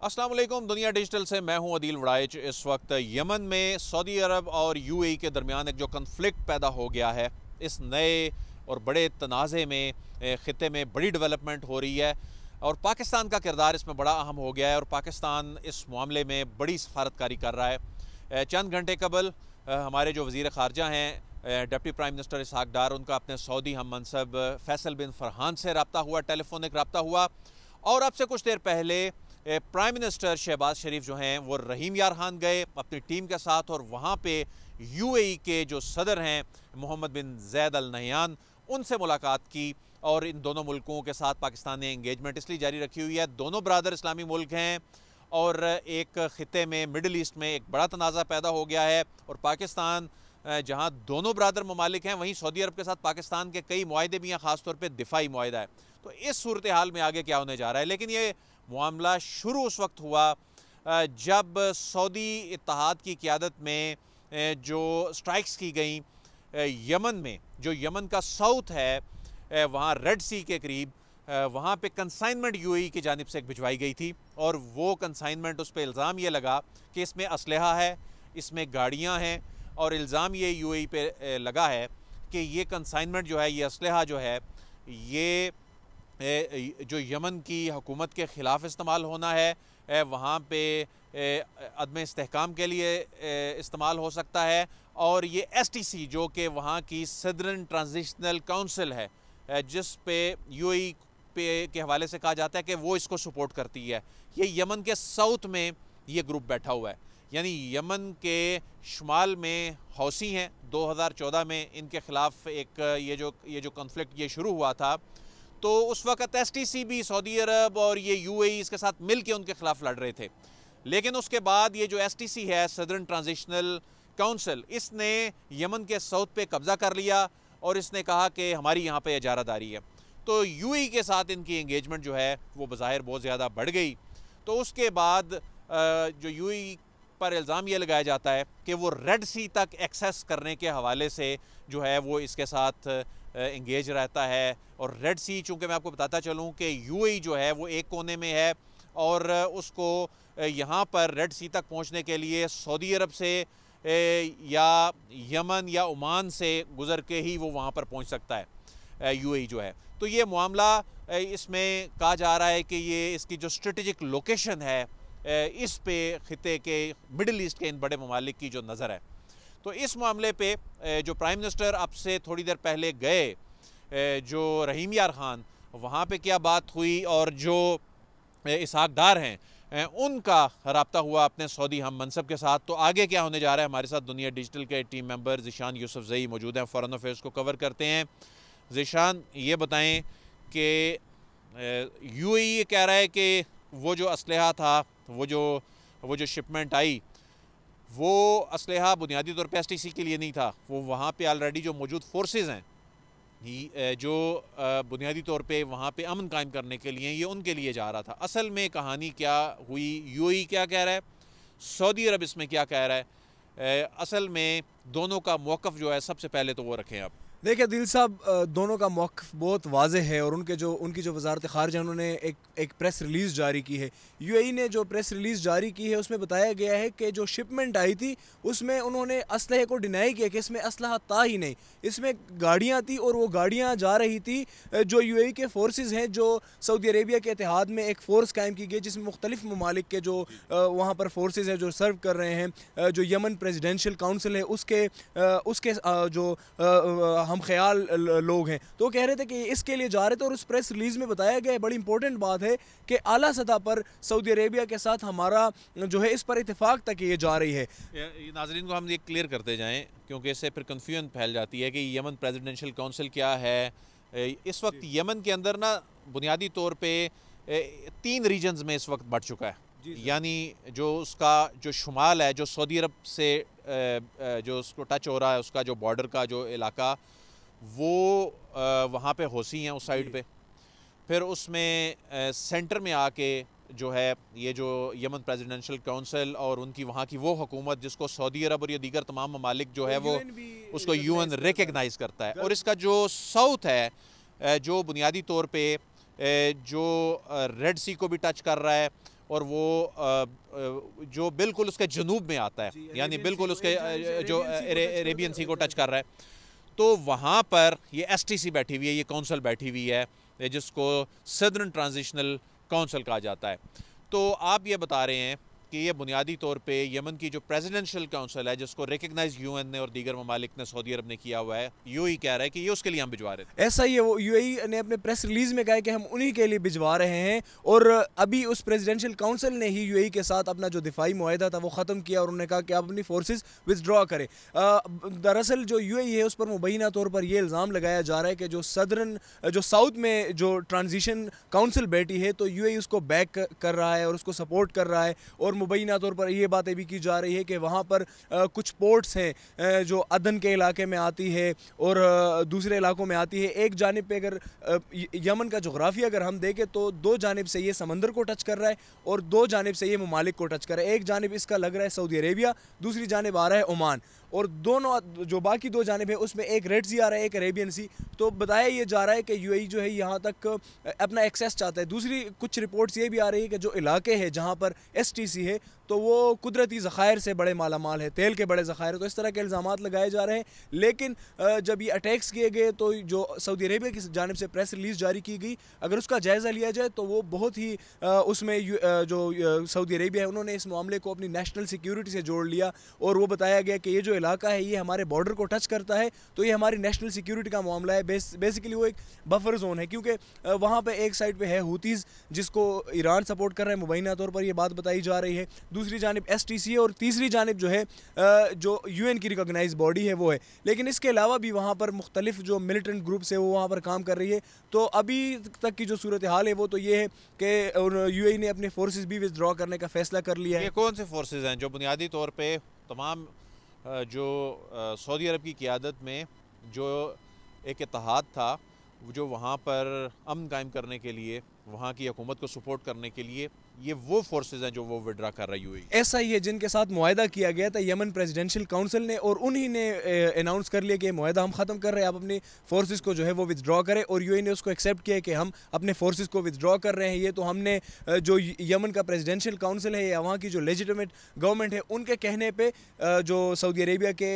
अस्सलाम वालेकुम। दुनिया डिजिटल से मैं हूं अदील वड़ाइच। इस वक्त यमन में सऊदी अरब और यूएई के दरमियान एक जो कन्फ्लिक्ट पैदा हो गया है, इस नए और बड़े तनाज़े में ख़ित्ते में बड़ी डेवलपमेंट हो रही है और पाकिस्तान का किरदार इसमें बड़ा अहम हो गया है और पाकिस्तान इस मामले में बड़ी सफारतकारी कर रहा है। चंद घंटे कबल हमारे जो वज़ीर ख़ारजा हैं, डिप्टी प्राइम मिनिस्टर इसहाक डार, उनका अपने सऊदी हम मनसब फैसल बिन फरहान से रब्ता हुआ, टेलीफोनिक रब्ता हुआ। और अब से कुछ देर पहले प्राइम मिनिस्टर शहबाज शरीफ जो हैं वो रहीम यार खान गए अपनी टीम के साथ और वहाँ पे यूएई के जो सदर हैं मोहम्मद बिन ज़ैद अल नहयान, उनसे मुलाकात की। और इन दोनों मुल्कों के साथ पाकिस्तान ने इंगेजमेंट इसलिए जारी रखी हुई है, दोनों ब्रादर इस्लामी मुल्क हैं और एक ख़ित्ते में मिडल ईस्ट में एक बड़ा तनाज़ा पैदा हो गया है। और पाकिस्तान जहाँ दोनों ब्रादर ममालिक हैं, वहीं सऊदी अरब के साथ पाकिस्तान के कई मुआहदे भी हैं, ख़ास तौर पर दिफाई मुआहदा है। तो इस सूरत हाल में आगे क्या होने जा रहा है, लेकिन ये मामला शुरू उस वक्त हुआ जब सऊदी इत्तेहाद की क़ियादत में जो स्ट्राइक्स की गई यमन में, जो यमन का साउथ है, वहाँ रेड सी के करीब, वहाँ पे कंसाइनमेंट यूएई की जानिब से भिजवाई गई थी। और वो कंसाइनमेंट, उस पर इल्ज़ाम ये लगा कि इसमें असलहा है, इसमें गाड़ियाँ हैं, और इल्ज़ाम ये यूएई पे लगा है कि ये कंसाइनमेंट जो है, ये असलहा जो है, ये जो यमन की हुकूमत के ख़िलाफ़ इस्तेमाल होना है, वहाँ पे अदम इस्तेहकाम के लिए इस्तेमाल हो सकता है। और ये एसटीसी जो कि वहाँ की सदर्न ट्रांजिशनल काउंसिल है, जिस पे यूएई के हवाले से कहा जाता है कि वो इसको सपोर्ट करती है, ये यमन के साउथ में ये ग्रुप बैठा हुआ है। यानी यमन के शुमाल में हौसी हैं। 2014 में इनके ख़िलाफ़ एक ये जो कॉन्फ्लिक्ट ये शुरू हुआ था, तो उस वक़्त एसटीसी भी सऊदी अरब और ये यूएई इसके साथ मिल के उनके ख़िलाफ़ लड़ रहे थे। लेकिन उसके बाद ये जो एसटीसी है, सदर्न ट्रांजिशनल काउंसिल, इसने यमन के साउथ पे कब्ज़ा कर लिया और इसने कहा कि हमारी यहाँ पे इजारादारी है। तो यूएई के साथ इनकी इंगेजमेंट जो है वो बज़ाहिर बहुत ज़्यादा बढ़ गई। तो उसके बाद जो यूएई पर इल्ज़ाम ये लगाया जाता है कि वो रेड सी तक एक्सेस करने के हवाले से जो है वो इसके साथ इंगेज रहता है। और रेड सी, चूँकि मैं आपको बताता चलूँ कि यूएई जो है वो एक कोने में है और उसको यहाँ पर रेड सी तक पहुँचने के लिए सऊदी अरब से या यमन या ओमान से गुज़र के ही वो वहाँ पर पहुँच सकता है यूएई जो है। तो ये मामला, इसमें कहा जा रहा है कि ये इसकी जो स्ट्रेटेजिक लोकेशन है, इस पे ख़ित्ते के मिडल ईस्ट के इन बड़े ममालिक की जो नज़र है। तो इस मामले पे जो प्राइम मिनिस्टर अब से थोड़ी देर पहले गए, जो रहीम यार खान, वहाँ पे क्या बात हुई और जो इसहाक डार हैं उनका रब्ता हुआ अपने सऊदी हम मनसब के साथ। तो आगे क्या होने जा रहा है, हमारे साथ दुनिया डिजिटल के टीम मेंबर ज़ीशान यूसुफ़ज़ई मौजूद हैं, फ़ॉरेन अफेयर्स को कवर करते हैं। ज़ीशान, ये बताएं कि यूएई ये कह रहा है कि वो जो असलहा था, वो जो शिपमेंट आई, वो असलहा बुनियादी तौर पे एसटीसी के लिए नहीं था। वो वहाँ पे ऑलरेडी जो मौजूद फोर्सेस हैं, जो बुनियादी तौर पे वहाँ पे अमन कायम करने के लिए, ये उनके लिए जा रहा था। असल में कहानी क्या हुई, यूएई क्या कह रहा है, सऊदी अरब इसमें क्या कह रहा है, असल में दोनों का मौक़िफ़ जो है सबसे पहले तो वो रखें आप। देखिए दिल साहब, दोनों का मौक़िफ़ बहुत वाज़ेह है और उनकी जो वज़ारत ख़ारिजा, उन्होंने एक प्रेस रिलीज़ जारी की है। यूएई ने जो प्रेस रिलीज़ जारी की है उसमें बताया गया है कि जो शिपमेंट आई थी उसमें उन्होंने असलहे को डिनाई किया कि इसमें असलहा था ही नहीं, इसमें गाड़ियाँ थी और वो गाड़ियाँ जा रही थी जो यूएई के फोर्सेस हैं, जो सऊदी अरेबिया के इत्तेहाद में एक फ़ोर्स कायम की गई जिसमें मुख्तलिफ ममालिक के जो वहाँ पर फोर्सेस हैं जो सर्व कर रहे हैं। जो यमन प्रेसिडेंशियल काउंसिल है उसके जो हम ख्याल लोग हैं, तो कह रहे थे कि इसके लिए जा रहे थे। और उस प्रेस रिलीज़ में बताया गया, बड़ी इंपॉर्टेंट बात है कि आला सतह पर सऊदी अरेबिया के साथ हमारा जो है इस पर इत्तेफाक तक ये जा रही है। नाज़रीन को हम ये क्लियर करते जाएं, क्योंकि इससे फिर कन्फ्यूजन फैल जाती है कि यमन प्रेसिडेंशियल काउंसिल क्या है। इस वक्त यमन के अंदर ना बुनियादी तौर पर 3 रीजन्स में इस वक्त बढ़ चुका है। यानी जो उसका जो शुमाल है, जो सऊदी अरब से जो उसको टच हो रहा है, उसका जो बॉर्डर का जो इलाका, वो वहाँ पे हौसी हैं उस साइड पे। फिर उसमें सेंटर में आके जो है ये जो यमन प्रेसिडेंशियल काउंसिल और उनकी वहाँ की वो हुकूमत जिसको सऊदी अरब और ये दीगर तमाम ममालिक जो है वो उसको यूएन रिकग्नाइज़ करता है। और इसका जो साउथ है जो बुनियादी तौर पे जो रेड सी को भी टच कर रहा है और वो जो बिल्कुल उसके जनूब में आता है, यानी बिल्कुल उसके जो अरेबियन सी को टच कर रहा है, तो वहाँ पर ये एसटीसी बैठी हुई है, ये काउंसिल बैठी हुई है जिसको सदर्न ट्रांजिशनल काउंसिल कहा जाता है। तो आप ये बता रहे हैं कि ये बुनियादी तौर पे यमन की जो प्रेसिडेंशियल काउंसिल है, जिसको रिकग्नाइज यूएन ने और दीगर ममालिक ने, सऊदी अरब ने किया हुआ है, यूएई कह रहा है कि ये उसके लिए हम भिजवा रहे थे। ऐसा ही है, वो यूएई ने अपने प्रेस रिलीज में कहा है कि हम उन्हीं के लिए भिजवा रहे हैं। और अभी उस प्रेसिडेंशियल काउंसिल ने ही यूएई के साथ अपना जो दिफाई मुआहदा था वो ख़त्म किया और उन्होंने कहा कि आप अपनी फोर्सेस विथड्रॉ करें। दरअसल जो यूएई है उस पर मुबैना तौर पर यह इल्ज़ाम लगाया जा रहा है कि जो साउथ में जो ट्रांजिशन काउंसिल बैठी है, तो यूएई उसको बैक कर रहा है और उसको सपोर्ट कर रहा है। और मुबैना तौर पर ये बातें भी की जा रही है कि वहाँ पर कुछ पोर्ट्स हैं जो अदन के इलाके में आती है और दूसरे इलाकों में आती है। एक जानिब पे अगर यमन का जोग्राफिया अगर हम देखें तो दो जानिब से ये समंदर को टच कर रहा है और दो जानिब से ये ममालिक को टच कर रहा है। एक जानिब इसका लग रहा है सऊदी अरेबिया, दूसरी जानिब आ रहा है ओमान, और दोनों जो बाकी दो जानिब है उसमें एक रेड सी आ रहा है, एक अरेबियन सी। तो बताया ये जा रहा है कि यूएई जो है यहाँ तक अपना एक्सेस चाहता है। दूसरी कुछ रिपोर्ट्स ये भी आ रही है कि जो इलाके हैं जहाँ पर एसटीसी है तो वो कुदरती ज़खायर से बड़े मालामाल है, तेल के बड़े ज़खायर है। तो इस तरह के इल्ज़ामात लगाए जा रहे हैं। लेकिन जब ये अटैक्स किए गए तो जो सऊदी अरेबिया की जानिब से प्रेस रिलीज़ जारी की गई, अगर उसका जायज़ा लिया जाए तो वो बहुत ही उसमें जो सऊदी अरेबिया है उन्होंने इस मामले को अपनी नेशनल सिक्योरिटी से जोड़ लिया और वो बताया गया कि ये जो इलाका है ये हमारे बॉर्डर को टच करता है, तो ये हमारी नेशनल सिक्योरिटी का मामला है। बेसिकली वो एक बफर जोन है, क्योंकि वहाँ पे एक साइड पे है हुतीज़ जिसको ईरान सपोर्ट कर रहा है, मुबैना तौर पर ये बात बताई जा रही है। दूसरी जानिब एसटीसी है और तीसरी जानिब जो है जो यूएन की रिकॉग्नाइज बॉडी है वो है। लेकिन इसके अलावा भी वहाँ पर मुख्तलिफ जो मिलिटेंट ग्रुप्स है वो वहाँ पर काम कर रही है। तो अभी तक की जो सूरत हाल है वो तो ये है कि यूएई ने अपने फोर्सेस भी विथड्रॉ करने का फैसला कर लिया है। ये कौन से फोर्सेस हैं जो बुनियादी तौर पे तमाम जो सऊदी अरब की क़ियादत में जो एक इत्तेहाद था, जो वहाँ पर अमन कायम करने के लिए, वहाँ की हुकूमत को सपोर्ट करने के लिए, ये वो फोर्सेस हैं जो वो विड्रा कर रहा है यूएई? ऐसा ही है जिनके साथ मुआहदा किया गया था यमन प्रेसिडेंशियल काउंसिल ने, और उन्हीं ने अनाउंस कर लिया कि मुआहदा हम ख़त्म कर रहे हैं, आप अपनी फोर्सेस को जो है वो विथड्रॉ करें। और यूएई ने उसको एक्सेप्ट किया कि हम अपने फोर्सेस को विथड्रॉ कर रहे हैं। ये तो हमने जो यमन का प्रेसिडेंशियल काउंसिल है या वहाँ की जो लेजिटिमेट गवर्नमेंट है उनके कहने पर जो सऊदी अरेबिया के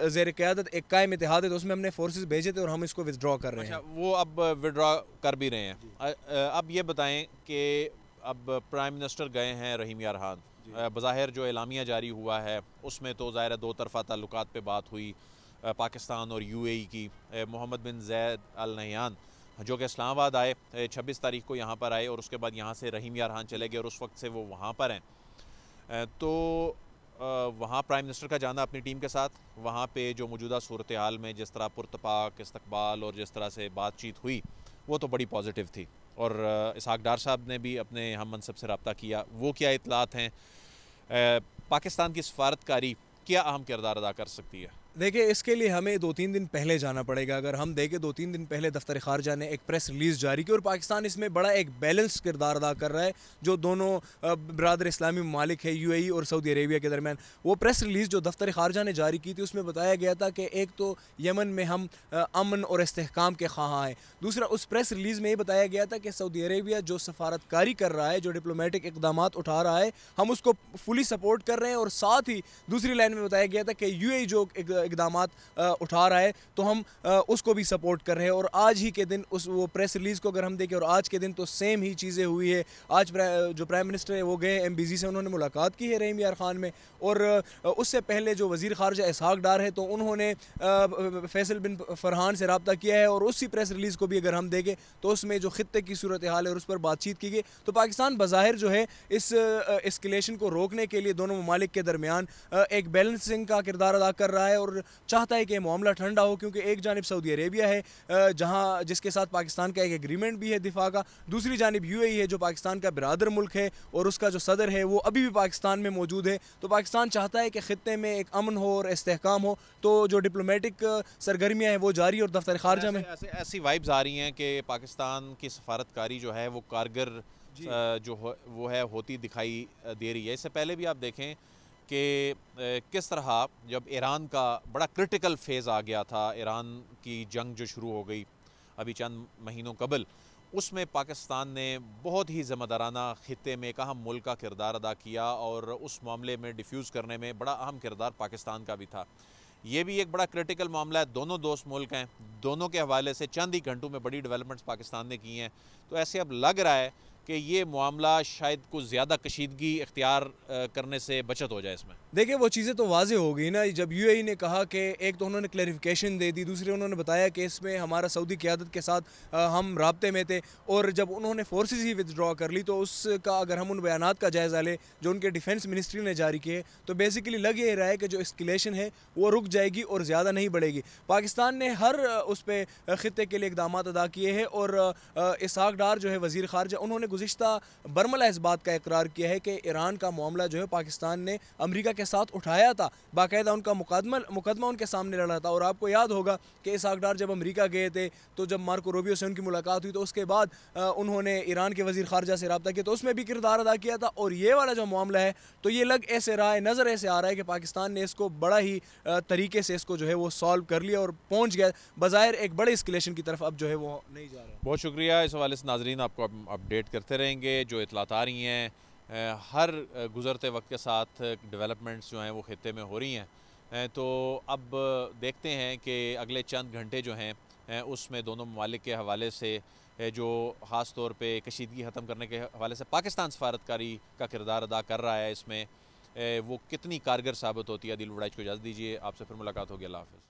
ज़ेर क़यादत एक कायम इत्तेहाद है तो उसमें हमने फोर्सेस भेजे थे और हम इसको विथड्रॉ कर रहे हैं। वो अब विड्रॉ कर भी रहे हैं। अब ये बताएं कि अब प्राइम मिनिस्टर गए हैं रहीम यारहान, बज़ाहिर जो एलामिया जारी हुआ है उसमें तो ज़ाहिर दो तरफ़ा ताल्लुकात पे बात हुई पाकिस्तान और यूएई की। मोहम्मद बिन ज़ैद अल नहयान जो कि इस्लामाबाद आए 26 तारीख को यहाँ पर आए और उसके बाद यहाँ से रहीम यारहान चले गए और उस वक्त से वो वहाँ पर हैं। तो वहाँ प्राइम मिनिस्टर का जाना अपनी टीम के साथ, वहाँ पे जो मौजूदा सूरत हाल में जिस तरह पुरतपाक इस्तकबाल और जिस तरह से बातचीत हुई वो तो बड़ी पॉजिटिव थी। और इसहाक डार साहब ने भी अपने हम मनसब से रब्ता किया। वो क्या इतलात हैं? पाकिस्तान की सफारतकारी क्या अहम किरदार अदा कर सकती है? देखिए, इसके लिए हमें 2-3 दिन पहले जाना पड़ेगा। अगर हम देखें 2-3 दिन पहले दफ्तर खारजा ने एक प्रेस रिलीज़ जारी की और पाकिस्तान इसमें बड़ा एक बैलेंस किरदार अदा कर रहा है जो दोनों बरादर इस्लामी ममालिक है यूएई और सऊदी अरेबिया के दरमियान। वो प्रेस रिलीज़ जो दफ्तर खारजा ने जारी की थी उसमें बताया गया था कि एक तो यमन में हम अमन और इस्तेहकाम के ख्वाह हैं। दूसरा, उस प्रेस रिलीज़ में ये बताया गया था कि सऊदी अरेबिया जो सफारतकारी कर रहा है, जो डिप्लोमेटिक इकदाम उठा रहा है, हम उसको फुली सपोर्ट कर रहे हैं। और साथ ही दूसरी लाइन में बताया गया था कि यूएई जो इकदाम उठा रहा है तो हम उसको भी सपोर्ट कर रहे हैं। और आज ही के दिन वो प्रेस रिलीज़ को अगर हम देखें और आज के दिन तो सेम ही चीज़ें हुई है। आज जो प्राइम मिनिस्टर है वो गए एमबीजी से, उन्होंने मुलाकात की है रहीम यार खान में। और उससे पहले जो वज़ीर ख़ारजा इसहाक डार है तो उन्होंने फैसल बिन फरहान से रब्ता किया है। और उसी प्रेस रिलीज़ को भी अगर हम देखें तो उसमें जो ख़ित्ते की सूरत हाल है और उस पर बातचीत की गई। तो पाकिस्तान बज़ाहिर जो है इस एस्केलेशन को रोकने के लिए दोनों ममालिक के दरमियान एक बैलेंसिंग का किरदार अदा कर रहा है और चाहता है कि मामला ठंडा हो। क्योंकि एक जानिब सऊदी अरेबिया है जहां जिसके साथ पाकिस्तान का एक एग्रीमेंट भी है दिफा का, दूसरी जानिब यूएई है जो पाकिस्तान का बिरादर मुल्क है और उसका जो सदर है वो अभी भी पाकिस्तान में मौजूद है। तो पाकिस्तान चाहता है कि खित्ते में एक अमन हो और इस्तेहकाम हो। तो जो डिप्लोमेटिक सरगर्मियाँ हैं वो जारी और दफ्तर खारजा में ऐसी वाइब्स आ रही हैं कि पाकिस्तान की सफारतकारी जो है वो कारगर जो वो है होती दिखाई दे रही है। इससे पहले भी आप देखें कि किस तरह जब ईरान का बड़ा क्रिटिकल फेज़ आ गया था, ईरान की जंग जो शुरू हो गई अभी चंद महीनों कबल, उसमें पाकिस्तान ने बहुत ही ज़िम्मेदाराना ख़ित्ते में एक अहम मुल्क का किरदार अदा किया और उस मामले में डिफ्यूज़ करने में बड़ा अहम किरदार पाकिस्तान का भी था। ये भी एक बड़ा क्रिटिकल मामला है, दोनों दोस्त मुल्क हैं, दोनों के हवाले से चंद ही घंटों में बड़ी डेवलपमेंट्स पाकिस्तान ने की हैं। तो ऐसे अब लग रहा है कि ये मामला शायद कुछ ज़्यादा कशीदगी इख्तियार करने से बचत हो जाए इसमें। देखिए वो चीज़ें तो वाज़े हो गई ना, जब यूएई ने कहा कि एक तो उन्होंने क्लैरिफिकेशन दे दी, दूसरे उन्होंने बताया कि इसमें हमारा सऊदी क़यादत के साथ हम राब्ते में थे, और जब उन्होंने फोर्सेस ही विदड्रॉ कर ली तो उसका अगर हम उन बयानात का जायज़ा लें जो उनके डिफेंस मिनिस्ट्री ने जारी किए, तो बेसिकली लग ये रहा है कि जो एस्केलेशन है वो रुक जाएगी और ज़्यादा नहीं बढ़ेगी। पाकिस्तान ने हर उस पर ख़ित्ते के लिए इक़दाम अदा किए हैं, और इसहाक डार जो है वज़ीर ख़ारजा, उन्होंने गुज़िश्ता बरमला इस बात का इकरार किया है कि ईरान का मामला जो है पाकिस्तान ने अमेरिका के साथ उठाया था, बाकायदा उनका मुकदमा उनके सामने लड़ा था। और आपको याद होगा कि इसहाक डार जब अमेरिका गए थे तो जब मार्को रूबियो से उनकी मुलाकात हुई तो उसके बाद उन्होंने ईरान के वज़ीर ख़ारजा से रब्ता किया, तो उसमें भी किरदार अदा किया था। और ये वाला जो मामला है तो ये लग ऐसे रहा है, नज़र ऐसे आ रहा है कि पाकिस्तान ने इसको बड़ा ही तरीके से इसको जो है वो सॉल्व कर लिया और पहुँच गया बज़ाहिर एक बड़े एस्केलेशन की तरफ अब जो है वो नहीं जा रहा। बहुत शुक्रिया। इस हवाले से नाज़रीन आपको अपडेट करते रहेंगे, जो इतलात आ रही हैं हर गुज़रते वक्त के साथ डेवलपमेंट्स जो हैं वो ख़ित्ते में हो रही हैं। तो अब देखते हैं कि अगले चंद घंटे जो हैं उसमें दोनों ममालिक के हवाले से जो ख़ास तौर पे कशीदगी ख़त्म करने के हवाले से पाकिस्तान सफारतकारी का किरदार अदा कर रहा है, इसमें वो कितनी कारगर साबित होती है। आदिल वड़ाइच को इजाज़त दीजिए, आपसे फिर मुलाकात होगी। अल्लाह हाफ़िज़।